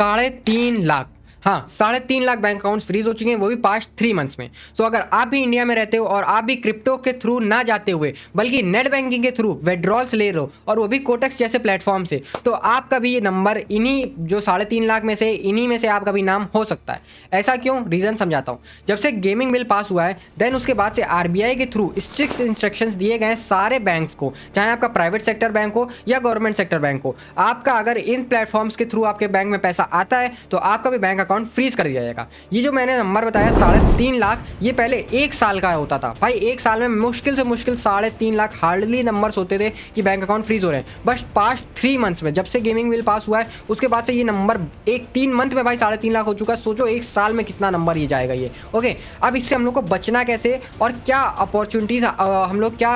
3.5 लाख, हाँ 3.5 lakh bank accounts freeze हो चुके हैं, वो भी पास्ट 3 मंथ्स में। सो अगर आप भी इंडिया में रहते हो और आप भी क्रिप्टो के थ्रू ना जाते हुए बल्कि नेट बैंकिंग के थ्रू विड्रॉल्स ले रहे हो और वो भी कोटक्स जैसे प्लेटफॉर्म से, तो आपका भी ये नंबर इन्हीं जो 3.5 लाख में से इन्हीं में से आपका भी नाम हो सकता है। ऐसा क्यों, रीज़न समझाता हूँ। जब से गेमिंग बिल पास हुआ है देन उसके बाद से आरबीआई के थ्रू स्ट्रिक्ट इंस्ट्रक्शंस दिए गए हैं सारे बैंक्स को, चाहे आपका प्राइवेट सेक्टर बैंक हो या गवर्नमेंट सेक्टर बैंक हो। आपका अगर इन प्लेटफॉर्म्स के थ्रू आपके बैंक में पैसा आता है तो आपका भी बैंक अकाउंट फ्रीज कर दिया जाएगा। ये जो मैंने नंबर बताया 3.5 लाख, ये पहले 1 साल का होता था भाई। 1 साल में मुश्किल से मुश्किल 3.5 लाख हार्डली नंबर्स होते थे कि बैंक अकाउंट फ्रीज हो रहे हैं। बस पास्ट 3 मंथ्स में, जब से गेमिंग बिल पास हुआ है उसके बाद से ये नंबर 3 मंथ में भाई 3.5 लाख हो चुका है। सोचो 1 साल में कितना नंबर ये जाएगा ये। ओके, अब इससे हम लोग को बचना कैसे और क्या अपॉर्चुनिटीज हम लोग क्या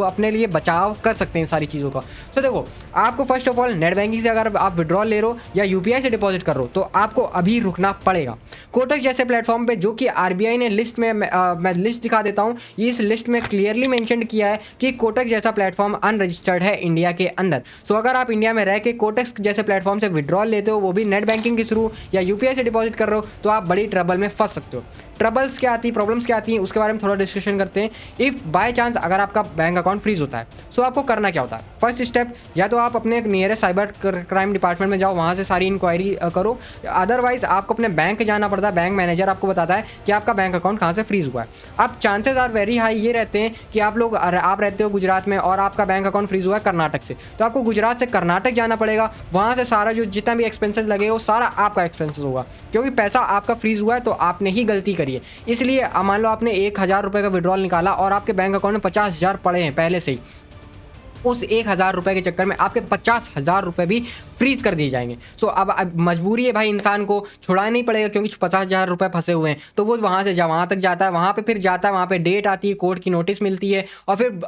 अपने लिए बचाव कर सकते हैं सारी चीज़ों का। तो देखो, आपको first of all net banking से अगर आप विड्रॉल ले रहे हो या यूपीआई से डिपॉजिट कर रहे हो तो आपको अभी रुकना पड़ेगा। कोटक जैसे प्लेटफॉर्म पे, जो कि आरबीआई ने लिस्ट में, मैं लिस्ट दिखा देता हूँ, इस लिस्ट में क्लियरली मेंशन किया है कि कोटक जैसा प्लेटफॉर्म अनरजिस्टर्ड है इंडिया के अंदर। सो अगर आप इंडिया में रह के कोटक जैसे प्लेटफॉर्म से विड्रॉल लेते हो, वो भी नेट बैंकिंग के थ्रू या यूपीआई से डिपॉजिट कर रहे हो, तो आप बड़ी ट्रबल में फंस सकते हो। ट्रबल्स क्या आती है, प्रॉब्लम्स क्या आती हैं, उसके बारे में थोड़ा डिस्कशन करते हैं। इफ़ बाय चांस अगर आपका बैंक अकाउंट फ्रीज होता है सो आपको करना क्या होता है। फर्स्ट स्टेप, या तो आप अपने नियरेस्ट साइबर क्राइम डिपार्टमेंट में जाओ, वहाँ से सारी इंक्वायरी करो। अदरवाइज आपको अपने बैंक जाना पड़ता है, बैंक मैनेजर आपको बताता है कि आपका बैंक अकाउंट कहाँ से फ्रीज हुआ है। अब चांसेस आर वेरी हाई ये रहते हैं कि आप रहते हो गुजरात में और आपका बैंक अकाउंट फ्रीज हुआ है कर्नाटक से, तो आपको गुजरात से कर्नाटक जाना पड़ेगा। वहाँ से सारा जो जितना भी एक्सपेंसेस लगे वो सारा आपका एक्सपेंसेस होगा, क्योंकि पैसा आपका फ्रीज हुआ है तो आपने ही गलती करी है। इसलिए मान लो आपने 1,000 रुपये का विड्रॉल निकाला और आपके बैंक अकाउंट में 50,000 पड़े हैं पहले से ही, उस 1,000 रुपये के चक्कर में आपके 50,000 रुपये भी फ्रीज कर दिए जाएंगे। सो अब मजबूरी है भाई, इंसान को छुड़ाना नहीं पड़ेगा क्योंकि 50,000 रुपये फंसे हुए हैं, तो वो वहाँ से वहाँ तक जाता है, वहाँ पे फिर जाता है, वहाँ पे डेट आती है, कोर्ट की नोटिस मिलती है और फिर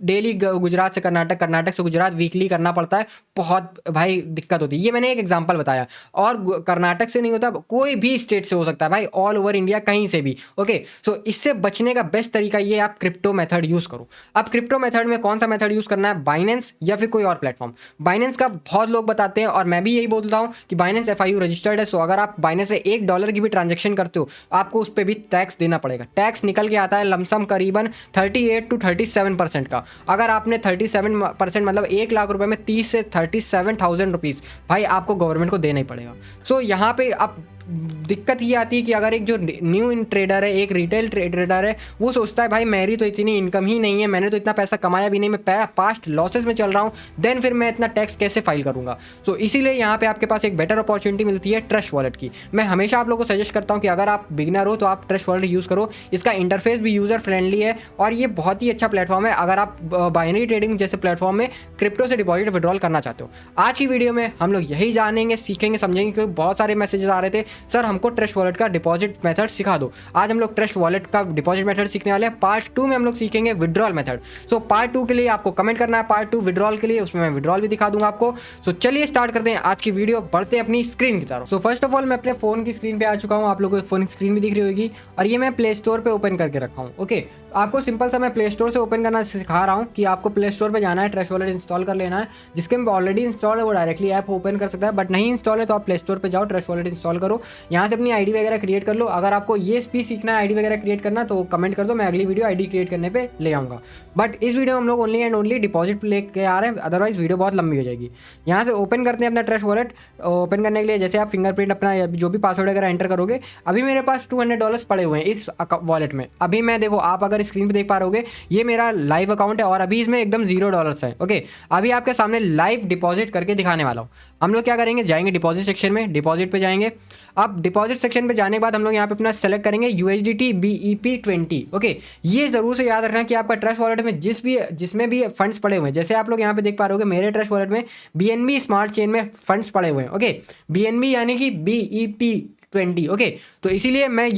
डेली गुजरात से कर्नाटक, कर्नाटक से गुजरात वीकली करना पड़ता है। बहुत भाई दिक्कत होती है। ये मैंने एक एग्जाम्पल बताया, और कर्नाटक से नहीं होता, कोई भी स्टेट से हो सकता है भाई, ऑल ओवर इंडिया कहीं से भी। ओके, सो इससे बचने का बेस्ट तरीका ये, आप क्रिप्टो मेथड यूज़ करो। अब क्रिप्टो मेथड में कौन सा मेथड यूज़ करना है, बाइनेंस या फिर कोई और प्लेटफॉर्म। बाइनेंस का बहुत लोग बताते हैं और मैं भी यही बोलता हूँ कि बाइनेंस FIU रजिस्टर्ड है। सो अगर आप बाइनेंस से $1 की भी ट्रांजेक्शन करते हो आपको उस पर भी टैक्स देना पड़ेगा। टैक्स निकल के आता है लमसम करीबन 38 to 37% का। अगर आपने 37% मतलब 1 लाख रुपए में 30 से 37,000 रुपीज़ भाई आपको गवर्नमेंट को देना ही पड़ेगा। सो यहाँ पे आप दिक्कत ये आती है कि अगर एक जो न्यू इन ट्रेडर है, एक रिटेल ट्रेडर है, वो सोचता है भाई मेरी तो इतनी इनकम ही नहीं है, मैंने तो इतना पैसा कमाया भी नहीं, मैं पास्ट लॉसेस में चल रहा हूँ, देन फिर मैं इतना टैक्स कैसे फाइल करूँगा। सो इसीलिए यहाँ पे आपके पास एक बेटर अपॉर्चुनिटी मिलती है ट्रस्ट वॉलेट की। मैं हमेशा आप लोगों को सजेस्ट करता हूँ कि अगर आप बिगिनर हो तो आप ट्रस्ट वॉलेट यूज़ करो। इसका इंटरफेस भी यूज़र फ्रेंडली है और ये बहुत ही अच्छा प्लेटफॉर्म है अगर आप बाइनरी ट्रेडिंग जैसे प्लेटफॉर्म में क्रिप्टो से डिपॉजिट विड्रॉल करना चाहते हो। आज की वीडियो में हम लोग यही जानेंगे, सीखेंगे, समझेंगे, क्योंकि बहुत सारे मैसेजेस आ रहे थे, सर हमको ट्रस्ट वॉलेट का डिपॉजिट मेथड सिखा दो। आज हम लोग ट्रस्ट वॉलेट का डिपॉजिट मेथड सीखने वाले हैं। पार्ट 2 में हम लोग सीखेंगे विड्रॉल मेथड। सो पार्ट 2 के लिए आपको कमेंट करना है पार्ट 2 विड्रॉल के लिए, उसमें मैं विड्रॉल भी दिखा दूंगा आपको। सो चलिए स्टार्ट करते हैं आज की वीडियो, बढ़ते हैं अपनी स्क्रीन की तरफ। सो फर्स्ट ऑफ ऑल मैं अपने फोन की स्क्रीन पे आ चुका हूँ, आप लोगों को फोन की स्क्रीन भी दिख रही होगी और ये मैं प्ले स्टोर पे ओपन करके रखा हूँ। ओके, आपको सिंपल सा मैं प्ले स्टोर से ओपन करना सिखा रहा हूँ कि आपको प्ले स्टोर पे जाना है, ट्रस्ट वॉलेट इंस्टॉल कर लेना है। जिसके में ऑलरेडी इंस्टॉल है वो डायरेक्टली ऐप ओपन कर सकता है, बट नहीं इंस्टॉल है तो आप प्ले स्टोर पे जाओ, ट्रस्ट वॉलेट इंस्टॉल करो, यहाँ से अपनी आईडी वगैरह क्रिएट कर लो। अगर आपको ये भी सीखना है आईडी वगैरह क्रिएट करना तो कमेंट कर दो, मैं अगली वीडियो आईडी क्रिएट करने पे ले आऊँगा। बट इस वीडियो में हम लोग ओनली एंड ओनली डिपॉजिट लेके आ रहे हैं, अदरवाइज वीडियो बहुत लंबी हो जाएगी। यहाँ से ओपन करते हैं अपना ट्रस्ट वॉलेट। ओपन करने के लिए जैसे आप फिंगरप्रिंट अपना जो भी पासवर्ड वगैरह एंटर करोगे, अभी मेरे पास $200 पड़े हुए हैं इस वॉलेट में। अभी मैं देखो, आप अगर स्क्रीन पे देख पा रहे, ये मेरा लाइव अकाउंट है और अभी इसमें एकदम $0 है। ओके, अभी आपके सामने लाइव डिपॉजिट करके दिखाने वाला हूँ। हम लोग क्या करेंगे, जाएंगे डिपॉजिट सेक्शन में, डिपॉजिट पे जाएंगे। अब डिपॉजिट सेक्शन पे जाने के बाद हम लोग यहाँ पे अपना सेलेक्ट करेंगे USDT BEP20। ओके, ये जरूर से याद रखना कि आपका ट्रस्ट वॉलेट में जिसमें भी फंड्स पड़े हुए हैं, जैसे आप लोग यहाँ पे देख पा रहे हो मेरे ट्रस्ट वॉलेट में BNB स्मार्ट चेन में फंड्स पड़े हुए हैं। ओके, BNB यानी कि BEP20। ओके, तो इसीलिए मैं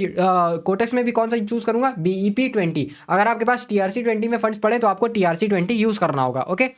कोटेक्स में भी कौन सा चूज करूंगा, BEP20। अगर आपके पास TRC20 में फंड्स पड़े तो आपको TRC20 यूज करना होगा। ओके,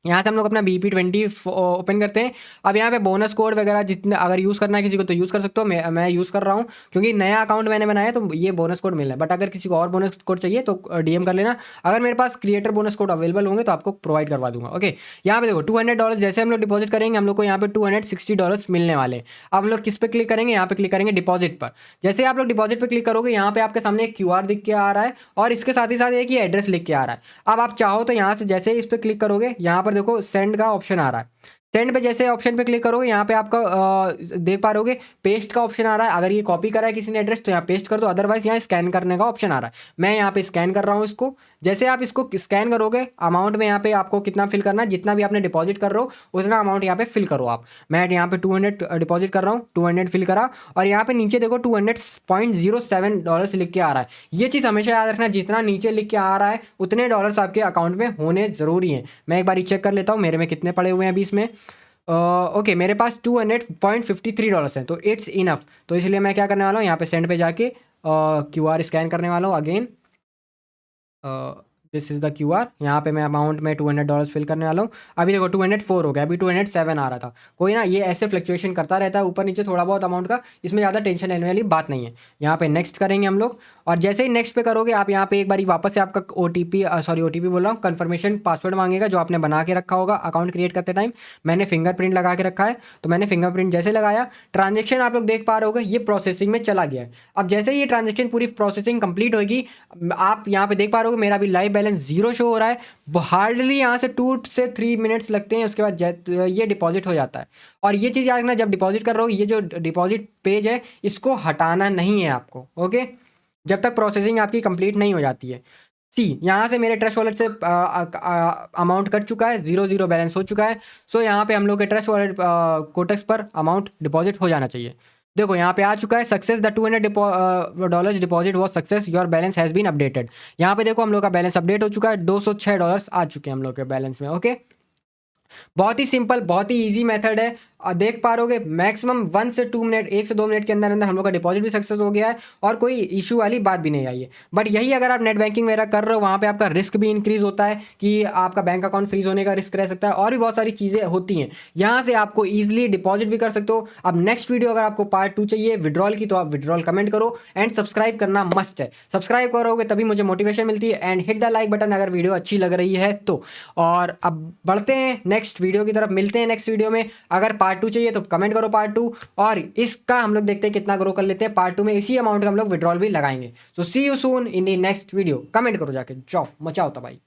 यहाँ से हम लोग अपना BP20 ओपन करते हैं। अब यहाँ पे बोनस कोड वगैरह जितने अगर यूज़ करना है किसी को तो यूज़ कर सकते हो। मैं यूज़ कर रहा हूँ क्योंकि नया अकाउंट मैंने बनाया है तो ये बोनस कोड मिल रहा है। बट अगर किसी को और बोनस कोड चाहिए तो DM कर लेना। अगर मेरे पास क्रिएटर बोनस कोड अवेलेबल होंगे तो आपको प्रोवाइड करवा दूंगा। ओके, यहाँ पे देखो $200 जैसे हम लोग डिपॉजिट करेंगे हम लोग को यहाँ पे $260 मिलने वाले हैं। अब हम लोग किस पे क्लिक करेंगे, यहाँ पे क्लिक करेंगे डिपॉजिट पर। जैसे आप लोग डिपॉजिट पे क्लिक करोगे यहाँ पे आपके सामने एक QR दिख के आ रहा है और इसके साथ ही साथ एक ही एड्रेस लिख के आ रहा है। अब आप चाहो तो यहाँ से जैसे इस पर क्लिक करोगे यहाँ पर देखो सेंड का ऑप्शन आ रहा है। सेंड पे जैसे ऑप्शन पे क्लिक करोगे यहाँ पे आपका देख पा रहोगे पेस्ट का ऑप्शन आ रहा है। अगर ये कॉपी करा है किसी ने एड्रेस तो यहाँ पेस्ट कर दो, अदरवाइज यहाँ स्कैन करने का ऑप्शन आ रहा है। मैं यहाँ पे स्कैन कर रहा हूँ इसको। जैसे आप इसको स्कैन करोगे अमाउंट में यहाँ पे आपको कितना फिल करना है, जितना भी आपने डिपॉजिट कर रहे हो उतना अमाउंट यहाँ पे फिल करो आप। मैं यहाँ पे 200 डिपॉजिट कर रहा हूँ, 200 फिल करा और यहाँ पे नीचे देखो $200.07 लिख के आ रहा है। ये चीज़ हमेशा याद रखना, जितना नीचे लिख के आ रहा है उतने डॉलर्स आपके अकाउंट में होने ज़रूरी हैं। मैं एक बार चेक कर लेता हूँ मेरे में कितने पड़े हुए हैं अभी इसमें। ओके मेरे पास $200.53 है तो इट्स इनफ। तो इसलिए मैं क्या करने वाला हूँ यहाँ पे सेंड पे जाके QR स्कैन करने वाला हूँ again. This is the QR। यहाँ पे मैं अमाउंट में $200 फिल करने वाला हूँ। अभी देखो 204 हो गया, अभी 207 आ रहा था। कोई ना, ये ऐसे फ्लक्चुएशन करता रहता है ऊपर नीचे थोड़ा बहुत अमाउंट का, इसमें ज़्यादा टेंशन लेने वाली बात नहीं है। यहाँ पे नेक्स्ट करेंगे हम लोग और जैसे ही नेक्स्ट पे करोगे आप यहाँ पे एक बार वापस से आपका OTP बोल रहा हूँ, कन्फर्मेशन पासवर्ड मांगेगा जो आपने बना के रखा होगा अकाउंट क्रिएट करते टाइम। मैंने फिंगरप्रिंट लगा के रखा है तो मैंने फिंगरप्रिंट जैसे लगाया, ट्रांजेक्शन आप लोग देख पा रहे होगे ये प्रोसेसिंग में चला गया है। अब जैसे ही ये ट्रांजेक्शन पूरी प्रोसेसिंग कंप्लीट होगी आप यहाँ पे देख पा रहे होगे मेरा अभी लाइव बैलेंस 0 शो हो रहा है। हार्डली यहाँ से 2 से 3 मिनट्स लगते हैं, उसके बाद ये डिपॉजिट हो जाता है। और ये चीज़ याद रखना, जब डिपॉजिट कर रहे हो ये जो डिपॉजिट पेज है इसको हटाना नहीं है आपको। ओके, जब तक प्रोसेसिंग आपकी कंप्लीट नहीं हो जाती है। यहाँ से मेरे ट्रस्ट वॉलेट से अमाउंट कट चुका है, 0 बैलेंस हो चुका है। सो यहाँ पे हम लोग के ट्रस्ट वॉलेट कोटेक्स पर अमाउंट डिपॉजिट हो जाना चाहिए। देखो यहाँ पे आ चुका है success, the $200 deposit was success, your balance has been updated. यहाँ पे देखो हम लोग का बैलेंस अपडेट हो चुका है, $206 आ चुके हैं हम लोग के बैलेंस में। ओके, बहुत ही सिंपल बहुत ही इजी मेथड है। और देख पा रहोगे मैक्सिमम 1 से 2 मिनट 1 से 2 मिनट के अंदर अंदर हम लोग का डिपॉजिट भी सक्सेस हो गया है और कोई इशू वाली बात भी नहीं आई है। बट यही अगर आप नेट बैंकिंग वगैरह कर रहे हो वहाँ पे आपका रिस्क भी इंक्रीज होता है कि आपका बैंक अकाउंट फ्रीज होने का रिस्क रह सकता है और भी बहुत सारी चीज़ें होती हैं। यहाँ से आपको ईजिली डिपॉजिट भी कर सकते हो। अब नेक्स्ट वीडियो अगर आपको पार्ट 2 चाहिए विड्रॉल की तो आप विड्रॉल कमेंट करो एंड सब्सक्राइब करना मस्ट है। सब्सक्राइब करोगे तभी मुझे मोटिवेशन मिलती है and hit the like button अगर वीडियो अच्छी लग रही है तो। और अब बढ़ते हैं नेक्स्ट वीडियो की तरफ, मिलते हैं नेक्स्ट वीडियो में। अगर पार्ट 2 चाहिए तो कमेंट करो पार्ट 2 और इसका हम लोग देखते हैं कितना ग्रो कर लेते हैं। पार्ट 2 में इसी अमाउंट का हम लोग विड्रॉल भी लगाएंगे। So see you soon in the next video. Comment करो जाके, जाओ मचाओ तबाही।